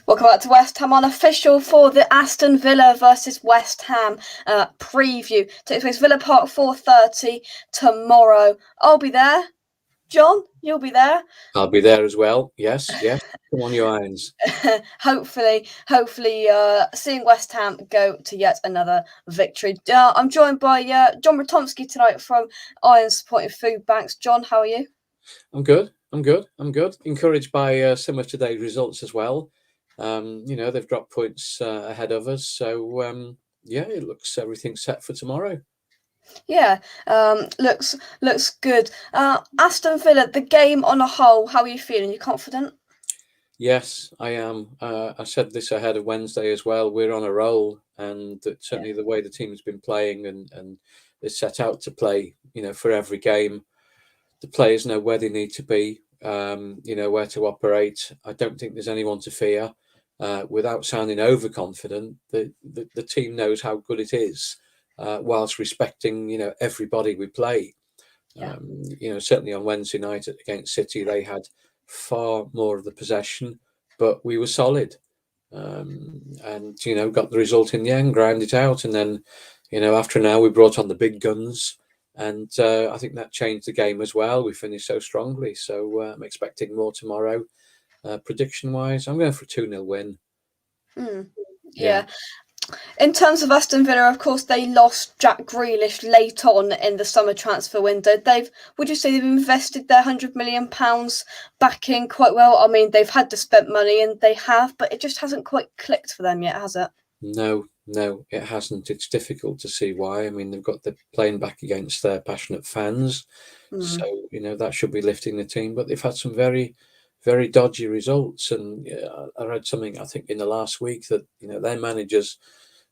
Welcome back to West Ham Unofficial for the Aston Villa versus West Ham preview. Takes place Villa Park 4:30 tomorrow. I'll be there. John, you'll be there. I'll be there as well. Yes. Come on, your irons. hopefully, seeing West Ham go to yet another victory. I'm joined by John Ratomski tonight from Iron Supporting Food Banks. John, how are you? I'm good. Encouraged by some of today's results as well. They've dropped points ahead of us, so it looks everything's set for tomorrow. Yeah, looks good. Aston Villa, the game on a whole, how are you feeling? You confident? Yes, I am. I said this ahead of Wednesday as well. We're on a roll, and certainly the way the team's been playing and is set out to play, for every game, the players know where they need to be, where to operate. I don't think there's anyone to fear. Without sounding overconfident, the team knows how good it is, whilst respecting, everybody we play. Yeah. Certainly on Wednesday night against City, they had far more of the possession, but we were solid, and got the result in the end, ground it out, and then after an hour we brought on the big guns, and I think that changed the game as well. We finished so strongly, so I'm expecting more tomorrow. Prediction wise, I'm going for a 2-0 win. Yeah. In terms of Aston Villa, of course, they lost Jack Grealish late on in the summer transfer window. Would you say they've invested their £100 million back in quite well? I mean, they've had to spend money, and they have, but it just hasn't quite clicked for them yet, has it? No, it hasn't. It's difficult to see why. I mean, they're playing back against their passionate fans, so that should be lifting the team. But they've had some very, very dodgy results, and I read something I think in the last week that their manager's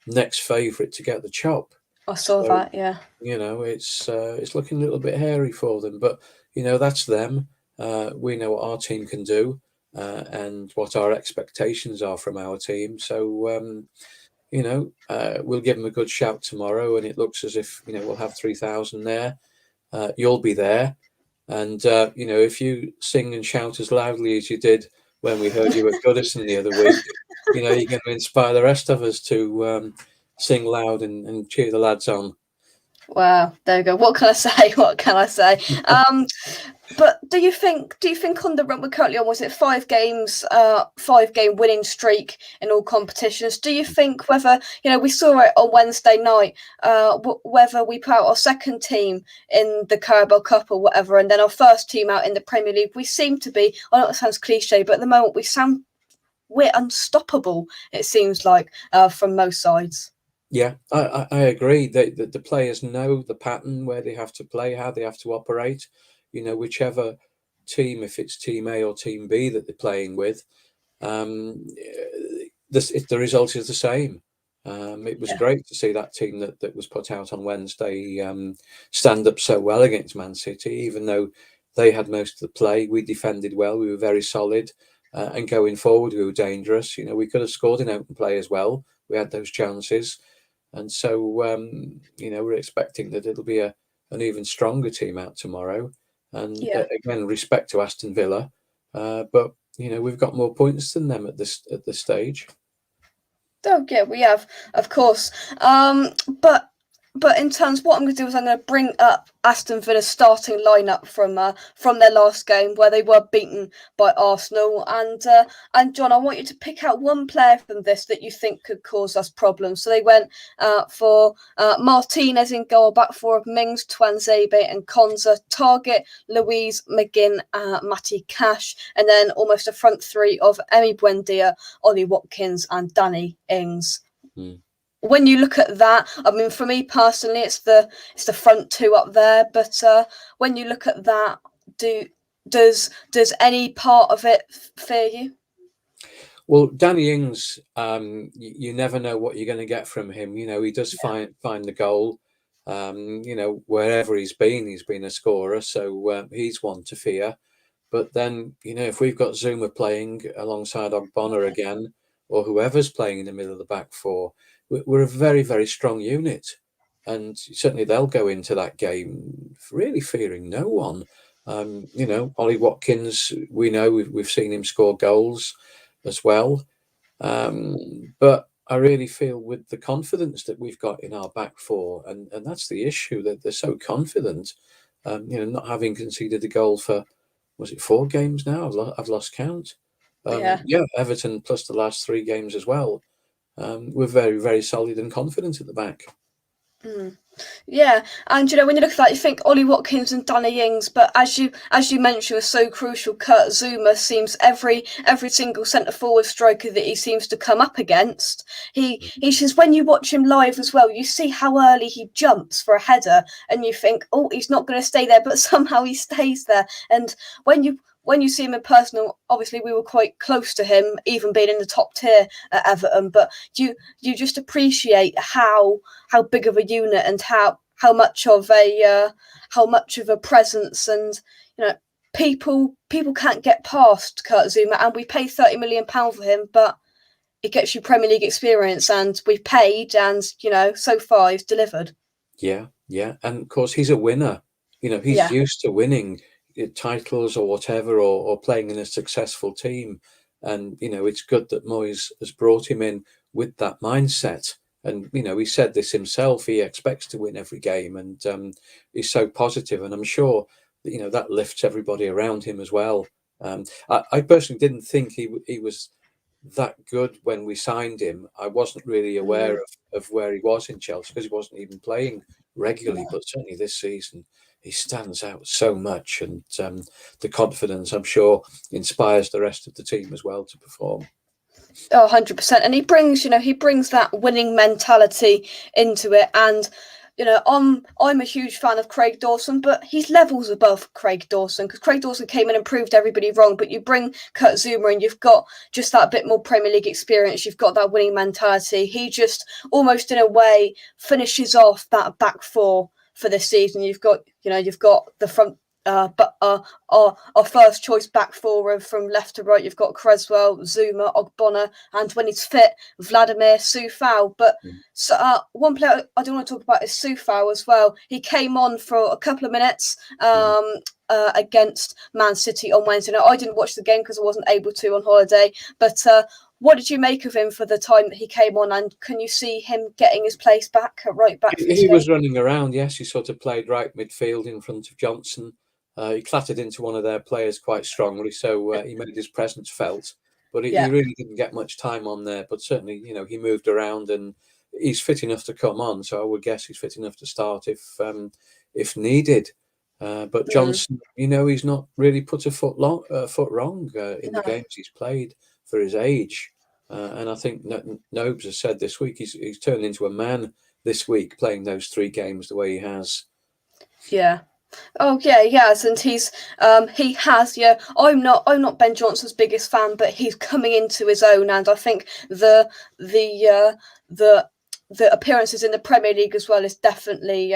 next favourite to get the chop. I saw that. Yeah. It's looking a little bit hairy for them, but that's them. We know what our team can do, and what our expectations are from our team. So we'll give them a good shout tomorrow, and it looks as if we'll have 3,000 there. You'll be there, and if you sing and shout as loudly as you did when we heard you at Goodison the other week, you're going to inspire the rest of us to sing loud and cheer the lads on. Wow, there you go. What can I say? But do you think on the run we're currently on, was it 5 games, 5-game winning streak in all competitions? Do you think whether, we saw it on Wednesday night, whether we put out our second team in the Carabao Cup or whatever, and then our first team out in the Premier League, we seem to be, I know it sounds cliche, but at the moment we're unstoppable, it seems like, from most sides. Yeah, I agree. The players know the pattern, where they have to play, how they have to operate. Whichever team, if it's Team A or Team B that they're playing with, the result is the same. It was great to see that team that was put out on Wednesday stand up so well against Man City, even though they had most of the play. We defended well. We were very solid, and going forward, we were dangerous. We could have scored in open play as well. We had those chances. And so, we're expecting that it'll be an even stronger team out tomorrow. And again, respect to Aston Villa, but we've got more points than them at this stage. Oh yeah, we have, of course. But in terms, what I'm going to do is I'm going to bring up Aston Villa's starting lineup from their last game, where they were beaten by Arsenal. And John, I want you to pick out one player from this that you think could cause us problems. So they went for Martinez in goal, back four of Mings, Tuanzebe and Konza, Target, Louise, McGinn, Matty Cash, and then almost a front three of Emi Buendia, Ollie Watkins and Danny Ings. When you look at that, I mean, for me personally, it's the front two up there. But when you look at that, does any part of it fear you? Well, Danny Ings, you never know what you're going to get from him. He does find the goal. Wherever he's been a scorer, so he's one to fear. But then, if we've got Zuma playing alongside Ogbonna again, or whoever's playing in the middle of the back four, we're a very, very strong unit. And certainly they'll go into that game really fearing no one. Ollie Watkins, we know we've seen him score goals as well. But I really feel with the confidence that we've got in our back four, and that's the issue, that they're so confident, not having conceded a goal for, was it 4 games now? I've lost count. Yeah. Yeah, Everton plus the last 3 games as well. We're very, very solid and confident at the back. Mm. Yeah, and when you look at that, you think Ollie Watkins and Danny Ings, but as you mentioned, was so crucial. Kurt Zuma seems every single centre forward striker that he seems to come up against. He says when you watch him live as well, you see how early he jumps for a header, and you think, oh, he's not going to stay there, but somehow he stays there. And when you see him in person, obviously we were quite close to him, even being in the top tier at Everton. But you just appreciate how big of a unit and how much of a presence, and people can't get past Kurt Zuma, and we pay £30 million for him, but it gets you Premier League experience, and we've paid, and so far he's delivered. Yeah, yeah, and of course he's a winner. He's Yeah. used to winning titles or whatever, or playing in a successful team. And it's good that Moyes has brought him in with that mindset. And he said this himself. He expects to win every game, and he's so positive. And I'm sure that that lifts everybody around him as well. I personally didn't think he was that good when we signed him. I wasn't really aware of where he was in Chelsea because he wasn't even playing regularly. But certainly this season, he stands out so much, and the confidence, I'm sure, inspires the rest of the team as well to perform. Oh, 100%. And he brings that winning mentality into it. And I'm a huge fan of Craig Dawson, but he's levels above Craig Dawson, because Craig Dawson came in and proved everybody wrong. But you bring Kurt Zuma, and you've got just that bit more Premier League experience. You've got that winning mentality. He just almost, in a way, finishes off that back four for this season. You've got the front. But our first choice back four from left to right, you've got Creswell, Zuma, Ogbonna, and when he's fit, Vladimir Soufal. But one player I do want to talk about is Soufal as well. He came on for a couple of minutes against Man City on Wednesday. Now, I didn't watch the game because I wasn't able to on holiday, but what did you make of him for the time that he came on, and can you see him getting his place back at right back? He was running around, yes. He sort of played right midfield in front of Johnson. He clattered into one of their players quite strongly, so he made his presence felt. But he really didn't get much time on there. But certainly, he moved around, and he's fit enough to come on. So I would guess he's fit enough to start if needed. But Johnson, he's not really put a foot wrong in the games he's played for his age. And I think Nobes has said this week he's turned into a man this week, playing those 3 games the way he has. Yeah. Oh yeah, he has, and he has. Yeah, I'm not Ben Johnson's biggest fan, but he's coming into his own, and I think the appearances in the Premier League as well is definitely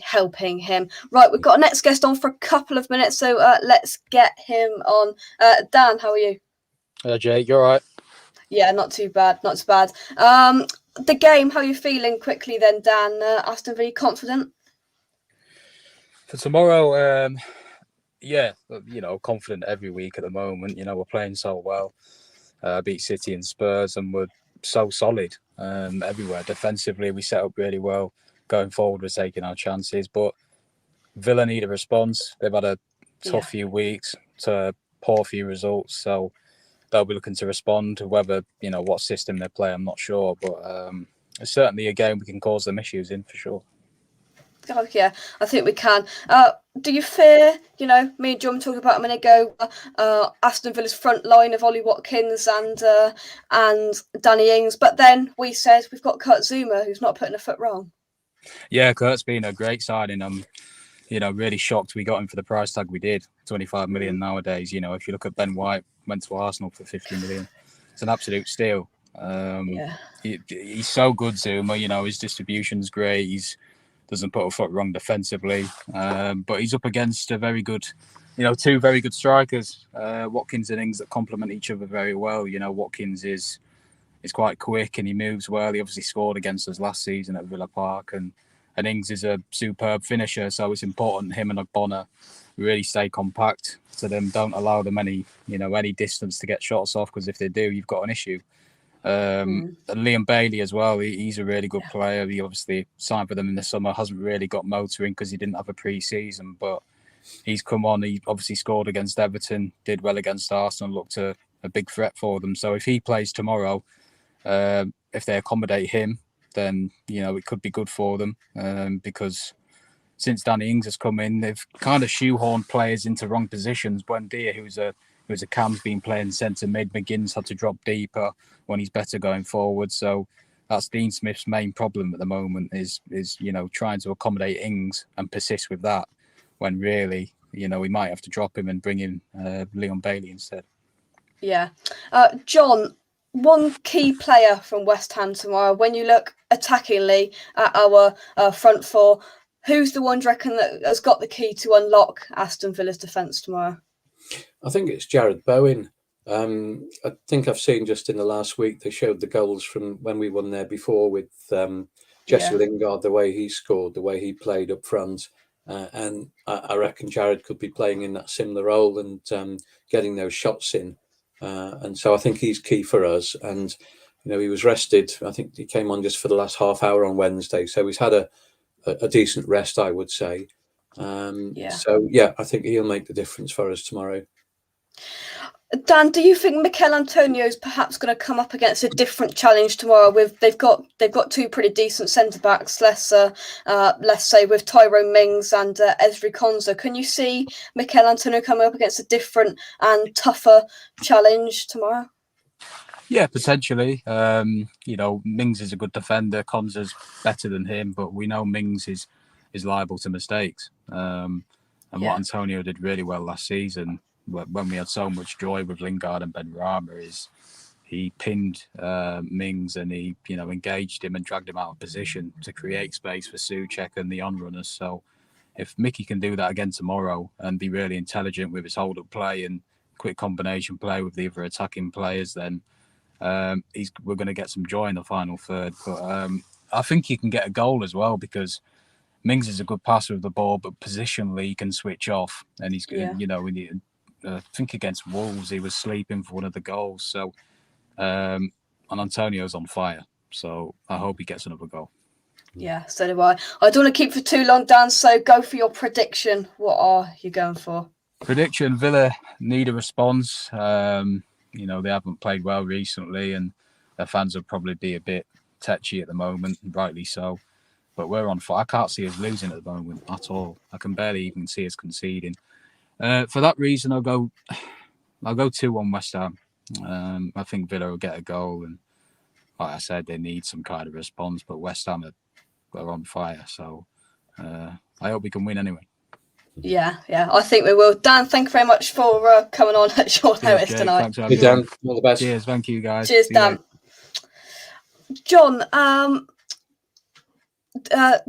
helping him. Right, we've got our next guest on for a couple of minutes, so let's get him on. Dan, how are you? Jake, you all right? Yeah, not too bad, not too bad. The game, how are you feeling quickly then, Dan? Aston Villa confident? For tomorrow, yeah, confident every week at the moment. We're playing so well. Beat City and Spurs, and we're so solid everywhere. Defensively, we set up really well. Going forward, we're taking our chances. But Villa need a response. They've had a tough few weeks, to poor few results. So they'll be looking to respond. Whether, what system they play, I'm not sure. But it's certainly a game we can cause them issues in, for sure. Oh yeah, I think we can. Do you fear, me and John talked about a minute ago, Aston Villa's front line of Ollie Watkins and Danny Ings, but then we said we've got Kurt Zuma, who's not putting a foot wrong. Yeah, Kurt's been a great signing. I'm, really shocked we got him for the price tag we did, 25 million nowadays. If you look at Ben White, went to Arsenal for 50 million. It's an absolute steal. He's so good, Zuma. His distribution's great. He's doesn't put a foot wrong defensively, but he's up against a very good, 2 very good strikers, Watkins and Ings, that complement each other very well. Watkins is quite quick and he moves well. He obviously scored against us last season at Villa Park, and Ings is a superb finisher. So it's important him and Ogbonna really stay compact to them. Don't allow them any distance to get shots off, because if they do, you've got an issue. And Liam Bailey as well. He's a really good player. He obviously signed for them in the summer. Hasn't really got motoring because he didn't have a pre-season, but he's come on. He obviously scored against Everton, did well against Arsenal, looked a big threat for them. So if he plays tomorrow, if they accommodate him, then it could be good for them, because since Danny Ings has come in, they've kind of shoehorned players into wrong positions. Buendia, who's a cam's been playing centre mid. McGinn's had to drop deeper when he's better going forward. So that's Dean Smith's main problem at the moment is trying to accommodate Ings and persist with that, when really we might have to drop him and bring in Leon Bailey instead. Yeah, John, one key player from West Ham tomorrow. When you look attackingly at our front four, who's the one, do you reckon, that has got the key to unlock Aston Villa's defence tomorrow? I think it's Jared Bowen. I think I've seen just in the last week they showed the goals from when we won there before with Jesse Lingard, the way he scored, the way he played up front. And I reckon Jared could be playing in that similar role and getting those shots in. And so I think he's key for us. And, he was rested. I think he came on just for the last half hour on Wednesday. So he's had a decent rest, I would say. So, I think he'll make the difference for us tomorrow. Dan, do you think Mikel Antonio is perhaps going to come up against a different challenge tomorrow? They've got two pretty decent centre backs. Let's say with Tyrone Mings and Ezri Konsa. Can you see Mikel Antonio coming up against a different and tougher challenge tomorrow? Yeah, potentially. Mings is a good defender. Konsa's better than him, but we know Mings is liable to mistakes. And what Antonio did really well last season, when we had so much joy with Lingard and Benrahma, is he pinned Mings and he engaged him and dragged him out of position to create space for Souček and the on-runners. So if Mickey can do that again tomorrow and be really intelligent with his hold-up play and quick combination play with the other attacking players, then we're going to get some joy in the final third. But I think he can get a goal as well, because Mings is a good passer of the ball, but positionally he can switch off. And he's I think against Wolves he was sleeping for one of the goals. So and Antonio's on fire. So I hope he gets another goal. Yeah, so do I. I don't want to keep for too long, Dan, so go for your prediction. What are you going for? Prediction: Villa need a response. They haven't played well recently, and their fans will probably be a bit tetchy at the moment, rightly so. But we're on fire. I can't see us losing at the moment at all. I can barely even see us conceding. For that reason, I'll go 2-1 West Ham. I think Villa will get a goal, and like I said, they need some kind of response. But West Ham are on fire, so I hope we can win anyway. Yeah, I think we will. Dan, thank you very much for coming on at short notice tonight. Thanks for having me. Dan, all the best. Cheers, thank you guys. Cheers, Dan. John,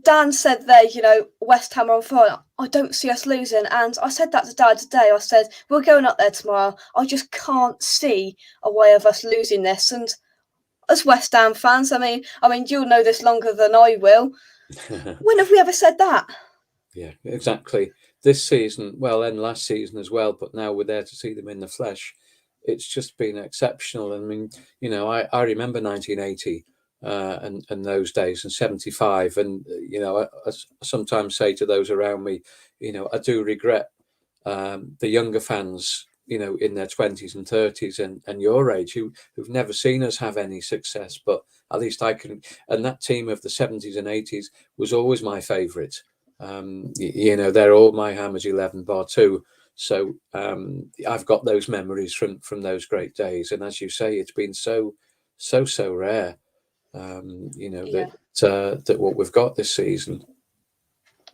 Dan said there, West Ham are on fire. I don't see us losing, and I said that to Dad today. I said we're going up there tomorrow. I just can't see a way of us losing this. And as West Ham fans, I mean, you'll know this longer than I will. When have we ever said that? Yeah, exactly. This season, well, and last season as well, but now we're there to see them in the flesh. It's just been exceptional. I mean, I remember 1980 and those days, and 75. And, I sometimes say to those around me, I do regret the younger fans, in their 20s and 30s and your age who've never seen us have any success. But at least I can. And that team of the 70s and 80s was always my favourite. They're all my Hammers 11 bar 2. So I've got those memories from those great days. And as you say, it's been so rare, that what we've got this season.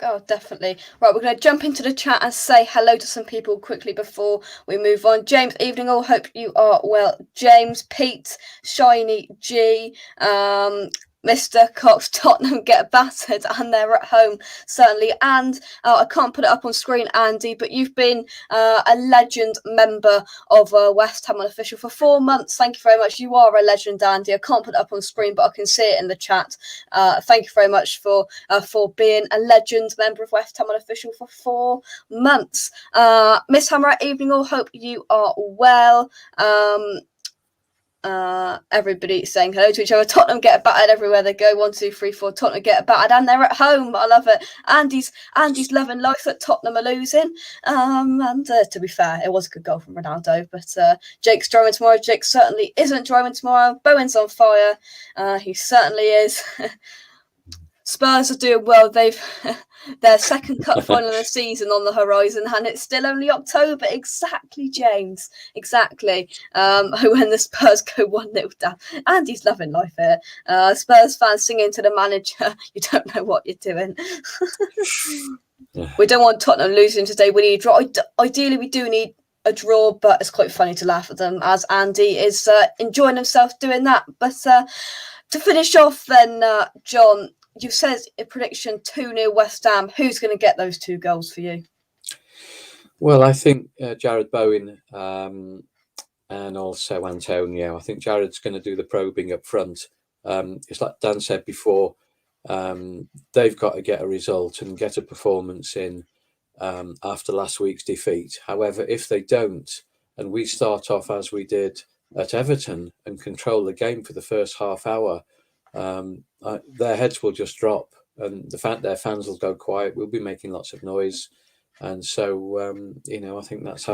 Oh, definitely. Right, we're going to jump into the chat and say hello to some people quickly before we move on. James, evening all. Hope you are well. James, Pete, Shiny G, Mr. Mr. Cox, Tottenham get battered and they're at home, certainly. And I can't put it up on screen, Andy, but you've been a legend member of West Ham Unofficial for 4 months. Thank you very much. You are a legend, Andy. I can't put it up on screen, but I can see it in the chat. Thank you very much for being a legend member of West Ham Unofficial for 4 months. Miss Hammer, evening all. Hope you are well. Everybody saying hello to each other. Tottenham get battered everywhere they go. 1, 2, 3, 4. Tottenham get battered and they're at home. I love it. Andy's loving life that Tottenham are losing. And to be fair, it was a good goal from Ronaldo. But Jake's driving tomorrow. Jake certainly isn't driving tomorrow. Bowen's on fire. He certainly is. Spurs are doing well. They've their second cup final of the season on the horizon, and it's still only October. Exactly, James. Exactly. When the Spurs go 1-0 down. Andy's loving life here. Spurs fans singing to the manager, "You don't know what you're doing." We don't want Tottenham losing today. We need a draw. Ideally, we do need a draw, but it's quite funny to laugh at them as Andy is enjoying himself doing that. But to finish off then, John, you said a prediction 2-0 West Ham. Who's going to get those 2 goals for you? Well, I think Jared Bowen and also Antonio. I think Jared's going to do the probing up front. It's like Dan said before, they've got to get a result and get a performance in after last week's defeat. However, if they don't, and we start off as we did at Everton and control the game for the first half hour, their heads will just drop, and their fans will go quiet. We'll be making lots of noise, and so I think that's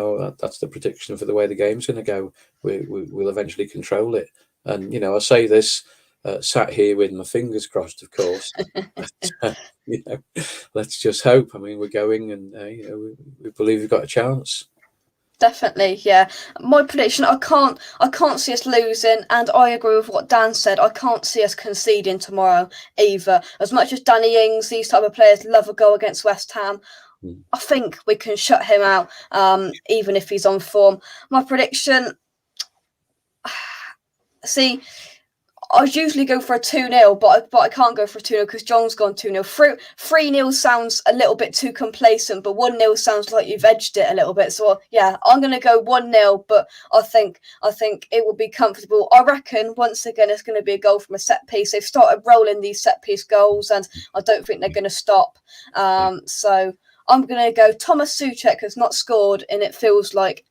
the prediction for the way the game's going to go. We'll eventually control it, and I say this sat here with my fingers crossed, of course. But, let's just hope. I mean, we're going, and we believe we've got a chance. Definitely, yeah. My prediction, I can't see us losing, and I agree with what Dan said. I can't see us conceding tomorrow either. As much as Danny Ings, these type of players love a goal against West Ham, I think we can shut him out, even if he's on form. My prediction, see, I usually go for a 2-0, but I can't go for a 2-0 because John's gone 2-0. 3-0 sounds a little bit too complacent, but 1-0 sounds like you've edged it a little bit. So yeah, I'm going to go 1-0, but I think it will be comfortable. I reckon once again it's going to be a goal from a set piece. They've started rolling these set piece goals, and I don't think they're going to stop. So I'm going to go. Thomas Souček has not scored, and it feels like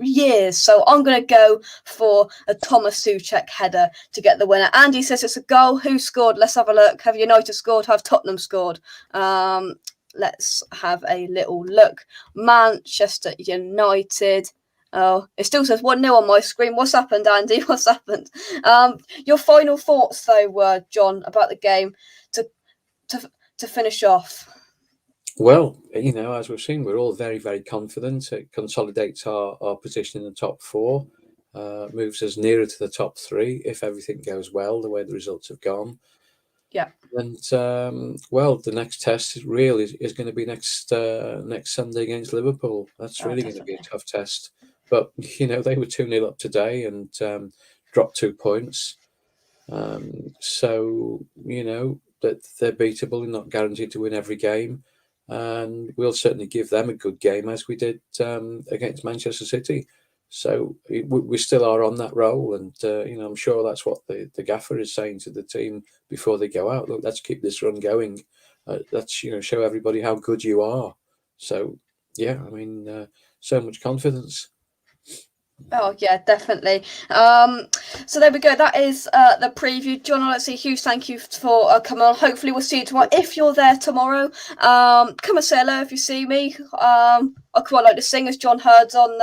years, so I'm going to go for a Thomas Souček header to get the winner. Andy says it's a goal. Who scored? Let's have a look. Have United scored? Have Tottenham scored? Let's have a little look. Manchester United. Oh, it still says 1-0 on my screen. What's happened, Andy? What's happened? Your final thoughts, though, John, about the game to finish off. Well, as we've seen, we're all very, very confident. It consolidates our position in the top 4, moves us nearer to the top 3 if everything goes well, the way the results have gone. Yeah. And, the next test is going to be next Sunday against Liverpool. That's really going to be a tough test. But, they were 2-0 up today and dropped 2 points. So, that they're beatable and not guaranteed to win every game. And we'll certainly give them a good game as we did against Manchester City. So we still are on that roll, and I'm sure that's what the gaffer is saying to the team before they go out. Look, let's keep this run going. Let's show everybody how good you are. So yeah, I mean, so much confidence. Oh yeah, definitely. So there we go. That is the preview. John, let's see. Huge thank you for coming on. Hopefully we'll see you tomorrow. If you're there tomorrow, come and say hello if you see me. I quite like to sing, as John Hurd's on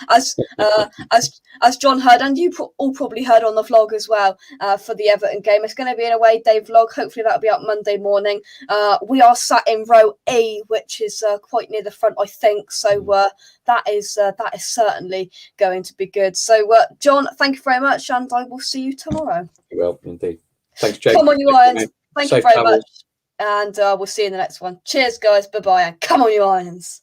as John Hurd, and you all probably heard on the vlog as well for the Everton game. It's going to be an away day vlog. Hopefully that'll be up Monday morning. We are sat in row E, which is quite near the front, I think. So that is certainly going to be good. So John, thank you very much, and I will see you tomorrow. Well, indeed. Thanks, Jake. Come on, you Irons. Thank you very much. And we'll see you in the next one. Cheers, guys. Bye-bye. And come on, you Irons.